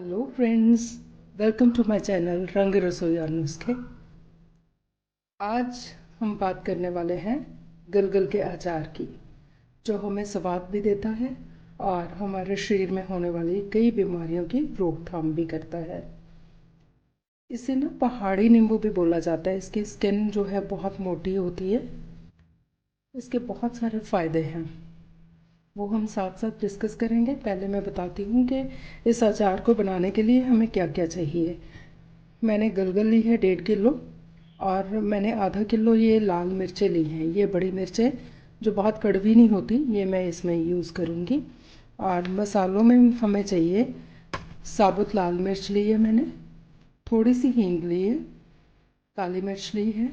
Hello friends, welcome to my channel Rang Rasoi और नुस्खे। आज हम बात करने वाले हैं गलगल के अचार की, जो हमें स्वाद भी देता है और हमारे शरीर में होने वाली कई बीमारियों की रोकथाम भी करता है। इसे ना पहाड़ी नींबू भी बोला जाता है। इसकी स्किन जो है बहुत मोटी होती है। इसके बहुत सारे फ़ायदे हैं, वो हम साथ साथ डिस्कस करेंगे। पहले मैं बताती हूँ कि इस अचार को बनाने के लिए हमें क्या क्या चाहिए। मैंने गलगल ली है 1.5 किलो, और मैंने आधा किलो ये लाल मिर्चें ली हैं। ये बड़ी मिर्चें जो बहुत कड़वी नहीं होती, ये मैं इसमें यूज़ करूँगी। और मसालों में हमें चाहिए साबुत लाल मिर्च ली है मैंने, थोड़ी सी हींग ली है, काली मिर्च ली है,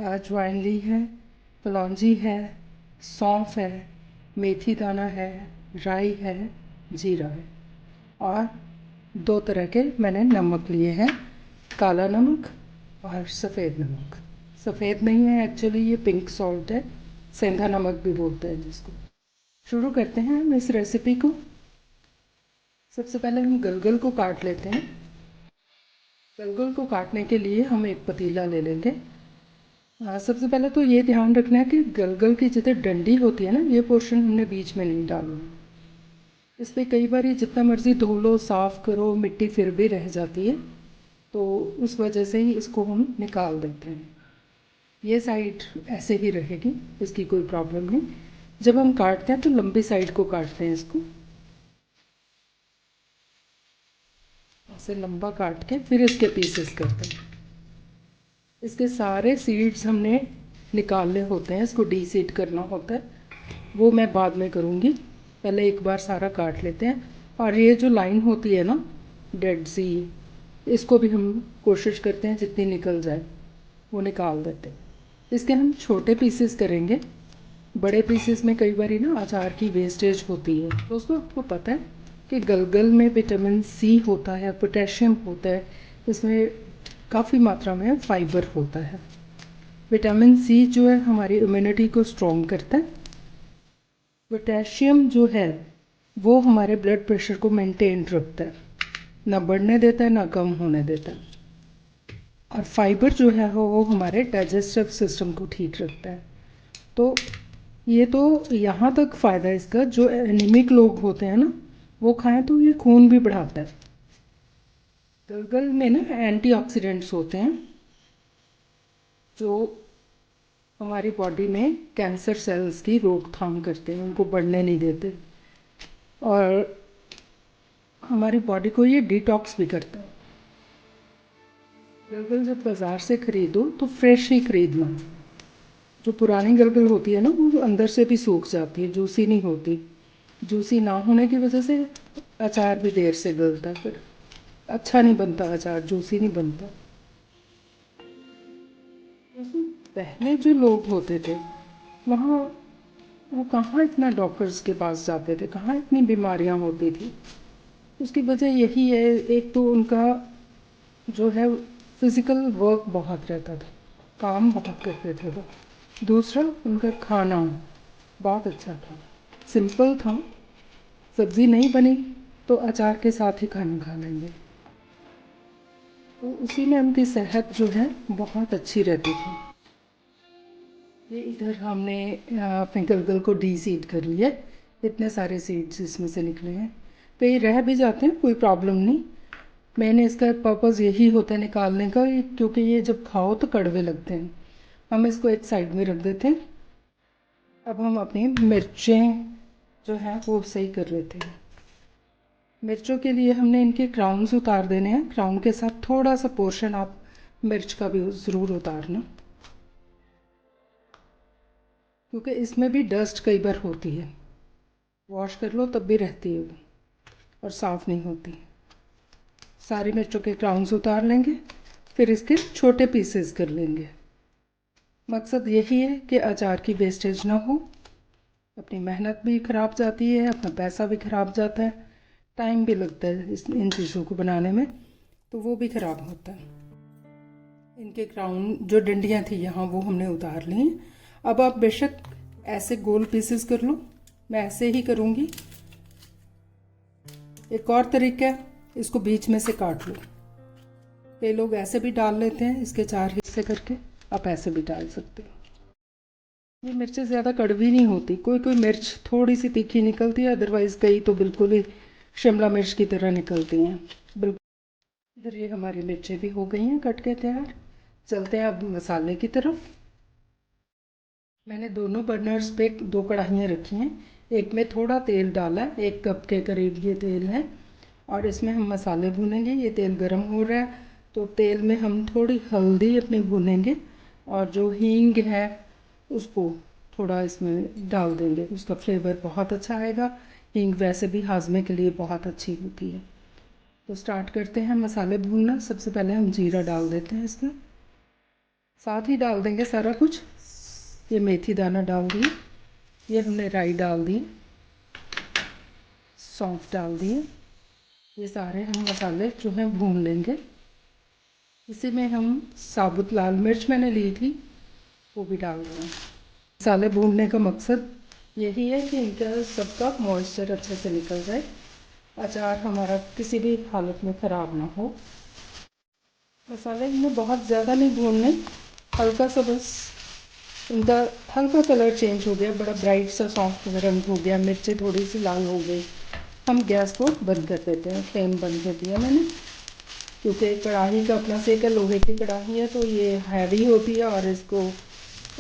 अजवाइन ली है, कलौंजी है, सौंफ है, मेथी दाना है, राई है, जीरा है, और 2 तरह के मैंने नमक लिए हैं, काला नमक और सफ़ेद नमक। सफ़ेद नहीं है एक्चुअली, ये पिंक सॉल्ट है, सेंधा नमक भी बोलते हैं जिसको। शुरू करते हैं हम इस रेसिपी को। सबसे पहले हम गलगल को काट लेते हैं। गलगल को काटने के लिए हम एक पतीला ले लेंगे। सबसे पहले तो ये ध्यान रखना है कि गलगल की जितनी डंडी होती है ना, ये पोर्शन हमने बीच में नहीं डालना। इस पर कई बार जितना मर्ज़ी धो लो, साफ़ करो, मिट्टी फिर भी रह जाती है, तो उस वजह से ही इसको हम निकाल देते हैं। ये साइड ऐसे ही रहेगी, इसकी कोई प्रॉब्लम नहीं। जब हम काटते हैं तो लंबी साइड को काटते हैं, इसको ऐसे लंबा काट के फिर इसके पीसेस करते हैं। इसके सारे सीड्स हमने निकालने होते हैं, इसको डी सीड करना होता है, वो मैं बाद में करूँगी। पहले एक बार सारा काट लेते हैं। और ये जो लाइन होती है ना डेड सी, इसको भी हम कोशिश करते हैं जितनी निकल जाए वो निकाल देते हैं। इसके हम छोटे पीसेस करेंगे। बड़े पीसेस में कई बार ना अचार की वेस्टेज होती है। दोस्तों, आपको पता है कि गलगल में विटामिन सी होता है, पोटेशियम होता है, इसमें काफ़ी मात्रा में फाइबर होता है। विटामिन सी जो है हमारी इम्यूनिटी को स्ट्रॉन्ग करता है। पोटेशियम जो है वो हमारे ब्लड प्रेशर को मेंटेन रखता है, ना बढ़ने देता है ना कम होने देता है। और फाइबर जो है वो हमारे डाइजेस्टिव सिस्टम को ठीक रखता है। तो ये तो यहाँ तक फ़ायदा है इसका। जो एनीमिक लोग होते हैं ना, वो खाएं तो ये खून भी बढ़ाता है। गलगल में ना एंटीऑक्सीडेंट्स होते हैं जो हमारी बॉडी में कैंसर सेल्स की रोकथाम करते हैं, उनको बढ़ने नहीं देते, और हमारी बॉडी को ये डिटॉक्स भी करता है। गलगल जब बाज़ार से ख़रीदो तो फ्रेश ही ख़रीदना। जो पुरानी गलगल होती है ना, वो अंदर से भी सूख जाती है, जूसी नहीं होती। जूसी ना होने की वजह से अचार भी देर से गलता है, फिर अच्छा नहीं बनता अचार, जूसी नहीं बनता। पहले जो लोग होते थे वहाँ, वो कहाँ इतना डॉक्टर्स के पास जाते थे, कहाँ इतनी बीमारियाँ होती थी। उसकी वजह यही है, एक तो उनका जो है फिज़िकल वर्क बहुत रहता था, काम बहुत करते थे वो। दूसरा, उनका खाना बहुत अच्छा था, सिंपल था। सब्ज़ी नहीं बनी तो अचार के साथ ही खाना खा लेंगे, तो उसी में उनकी सेहत जो है बहुत अच्छी रहती थी। ये इधर हमने अपने गलगल को डी सीड कर लिया। इतने सारे सीड्स इसमें से निकले हैं, तो ये रह भी जाते हैं, कोई प्रॉब्लम नहीं। मैंने इसका पर्पज़ यही होता है निकालने का, क्योंकि ये जब खाओ तो कड़वे लगते हैं। हम इसको एक साइड में रख देते हैं। अब हम अपनी मिर्चें जो हैं वो सही कर लेते हैं। मिर्चों के लिए हमने इनके क्राउन्स उतार देने हैं। क्राउन के साथ थोड़ा सा पोर्शन आप मिर्च का भी ज़रूर उतारना, क्योंकि इसमें भी डस्ट कई बार होती है। वॉश कर लो तब भी रहती है वो, और साफ़ नहीं होती। सारी मिर्चों के क्राउन्स उतार लेंगे, फिर इसके छोटे पीसेस कर लेंगे। मकसद यही है कि अचार की वेस्टेज ना हो। अपनी मेहनत भी ख़राब जाती है, अपना पैसा भी ख़राब जाता है, टाइम भी लगता है इन चीज़ों को बनाने में, तो वो भी ख़राब होता है। इनके क्राउन जो डंडियाँ थी यहाँ, वो हमने उतार ली हैं। अब आप बेशक ऐसे गोल पीसेस कर लो, मैं ऐसे ही करूँगी। एक और तरीका है, इसको बीच में से काट लो। कई लोग ऐसे भी डाल लेते हैं, इसके 4 हिस्से करके, आप ऐसे भी डाल सकते हो। ये मिर्चें ज़्यादा कड़वी नहीं होती, कोई कोई मिर्च थोड़ी सी तीखी निकलती है, अदरवाइज़ कई तो बिल्कुल ही शिमला मिर्च की तरह निकलती हैं बिल्कुल। इधर ये हमारी मिर्चें भी हो गई हैं कट के तैयार। चलते हैं अब मसाले की तरफ। मैंने दोनों बर्नर्स पे 2 कढ़ाइयाँ रखी हैं। एक में थोड़ा तेल डाला है, 1 कप के करीब ये तेल है, और इसमें हम मसाले भूनेंगे। ये तेल गर्म हो रहा है तो तेल में हम थोड़ी हल्दी अपनी भूनेंगे, और जो हींग है उसको थोड़ा इसमें डाल देंगे, उसका फ्लेवर बहुत अच्छा आएगा। हींग वैसे भी हाजमे के लिए बहुत अच्छी होती है। तो स्टार्ट करते हैं मसाले भूनना। सबसे पहले हम जीरा डाल देते हैं इसमें, साथ ही डाल देंगे सारा कुछ। ये मेथी दाना डाल दिए, ये हमने राई डाल दी, सौंफ डाल दिए। ये सारे हम मसाले जो हैं भून लेंगे। इसी में हम साबुत लाल मिर्च मैंने ली थी, वो भी डाल देंगे। मसाले भूनने का मकसद यही है कि इनका सबका मॉइस्चर अच्छे से निकल जाए, अचार हमारा किसी भी हालत में ख़राब ना हो। मसाले इनमें बहुत ज़्यादा नहीं भूनने, हल्का सा बस इनका हल्का कलर चेंज हो गया, बड़ा ब्राइट सा सॉफ्ट रंग हो गया, मिर्चें थोड़ी सी लाल हो गई, हम गैस को बंद कर देते हैं। फ्लेम बंद कर दिया मैंने, क्योंकि कढ़ाई का अपना सेक है, लोहे की कढ़ाई है तो ये हैवी होती है, और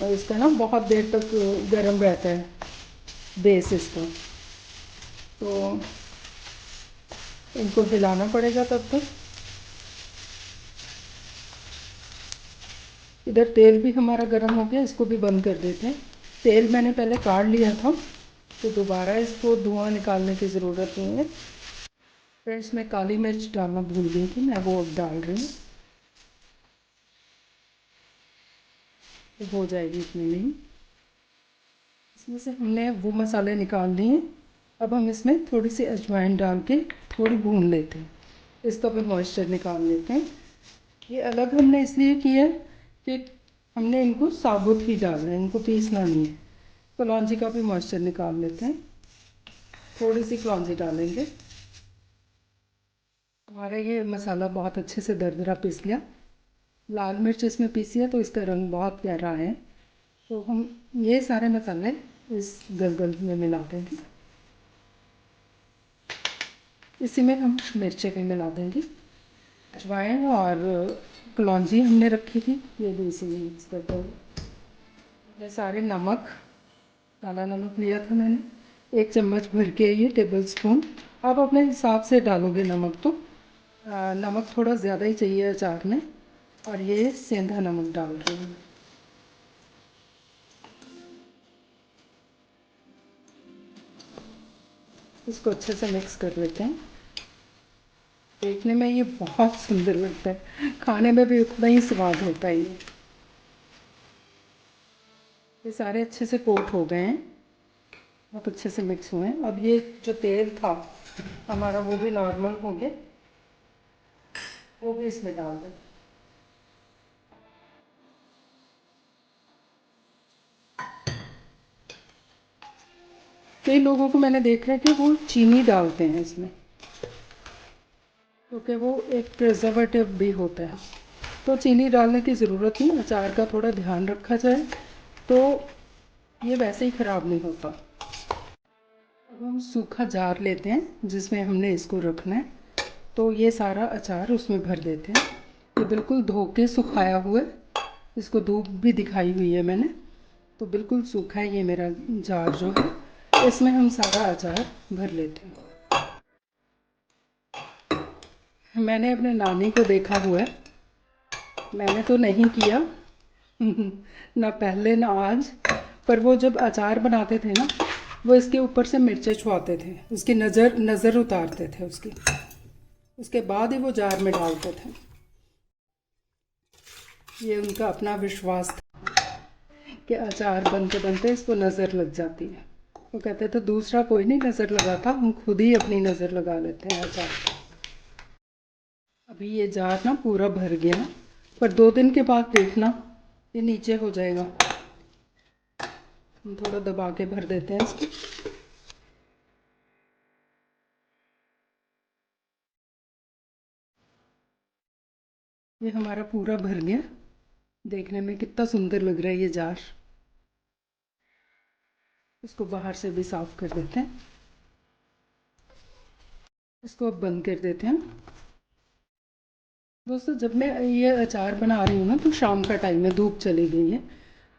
इसका ना बहुत देर तक गर्म रहता है बेस इसका, तो इनको हिलाना पड़ेगा तब तक। इधर तेल भी हमारा गर्म हो गया, इसको भी बंद कर देते हैं। तेल मैंने पहले काढ़ लिया था तो दोबारा इसको धुआं निकालने की ज़रूरत नहीं है। फिर इसमें काली मिर्च डालना भूल गई थी, मैं वो अब डाल रही हूँ, हो जाएगी इतनी नहीं। इसमें से हमने वो मसाले निकाल लिए। अब हम इसमें थोड़ी सी अजवाइन डाल के थोड़ी भून लेते हैं, इसका भी मॉइस्चर निकाल लेते हैं। ये अलग हमने इसलिए किया कि हमने इनको साबुत ही डालना है, इनको पीसना नहीं है। कलौंजी का भी मॉइस्चर निकाल लेते हैं, थोड़ी सी कलौंजी डालेंगे। हमारा ये मसाला बहुत अच्छे से दरदरा पीस गया। लाल मिर्च इसमें पीसी है तो इसका रंग बहुत प्यारा है। तो हम ये सारे मसाले इस गलगल में मिला देंगे। इसी में हम मिर्चें भी मिला देंगे। अजवाइन और कलौंजी हमने रखी थी, ये भी इसी में मिक्स कर देंगे। ये सारे नमक, काला नमक लिया था मैंने 1 चम्मच भर के, ये टेबल स्पून। आप अपने हिसाब से डालोगे नमक तो नमक थोड़ा ज़्यादा ही चाहिए अचार में। और ये सेंधा नमक डाल देंगे। इसको अच्छे से मिक्स कर लेते हैं। देखने में ये बहुत सुंदर लगता है, खाने में भी उतना ही स्वाद होता है। ये सारे अच्छे से कोट हो गए हैं, बहुत अच्छे से मिक्स हुए हैं। अब ये जो तेल था हमारा वो भी नॉर्मल हो गया, वो भी इसमें डाल दें। कई लोगों को मैंने देखा है कि वो चीनी डालते हैं इसमें, क्योंकि वो एक प्रिजर्वेटिव भी होता है। तो चीनी डालने की ज़रूरत नहीं, अचार का थोड़ा ध्यान रखा जाए तो ये वैसे ही ख़राब नहीं होता। अब हम सूखा जार लेते हैं जिसमें हमने इसको रखना है, तो ये सारा अचार उसमें भर देते हैं। ये बिल्कुल धो के सुखाया हुआ है, इसको धूप भी दिखाई हुई है मैंने, तो बिल्कुल सूखा है ये मेरा जार जो है। इसमें हम सारा अचार भर लेते हैं। मैंने अपने नानी को देखा हुआ है, मैंने तो नहीं किया ना पहले ना आज, पर वो जब अचार बनाते थे ना, वो इसके ऊपर से मिर्चें छुआते थे, उसकी नज़र उतारते थे उसके बाद ही वो जार में डालते थे। ये उनका अपना विश्वास था कि अचार बनते बनते इसको नज़र लग जाती है। वो कहते थे दूसरा कोई नहीं नज़र लगाता, हम खुद ही अपनी नज़र लगा लेते हैं अचार। अभी ये जार ना पूरा भर गया, पर 2 दिन के बाद देखना ये नीचे हो जाएगा। हम थोड़ा दबा के भर देते हैं इसको। ये हमारा पूरा भर गया। देखने में कितना सुंदर लग रहा है ये जार। इसको बाहर से भी साफ कर देते हैं। इसको अब बंद कर देते हैं। दोस्तों, जब मैं ये अचार बना रही हूँ ना, तो शाम का टाइम है, धूप चली गई है।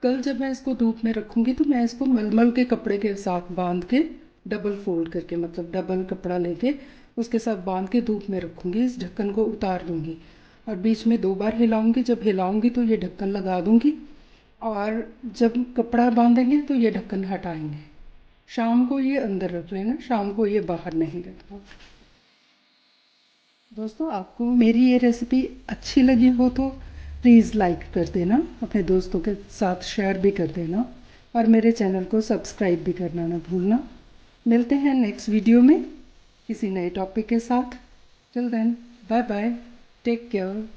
कल जब मैं इसको धूप में रखूँगी तो मैं इसको मलमल के कपड़े के साथ बांध के, डबल फोल्ड करके, मतलब डबल कपड़ा लेके उसके साथ बांध के धूप में रखूँगी। इस ढक्कन को उतार दूँगी और बीच में 2 बार हिलाऊँगी। जब हिलाऊँगी तो ये ढक्कन लगा दूँगी, और जब कपड़ा बांधेंगे तो ये ढक्कन हटाएंगे। शाम को ये अंदर रख लेना, शाम को ये बाहर नहीं रखना। दोस्तों, आपको मेरी ये रेसिपी अच्छी लगी हो तो प्लीज़ लाइक कर देना, अपने दोस्तों के साथ शेयर भी कर देना, और मेरे चैनल को सब्सक्राइब भी करना ना भूलना। मिलते हैं नेक्स्ट वीडियो में किसी नए टॉपिक के साथ। Till then, bye bye, take care.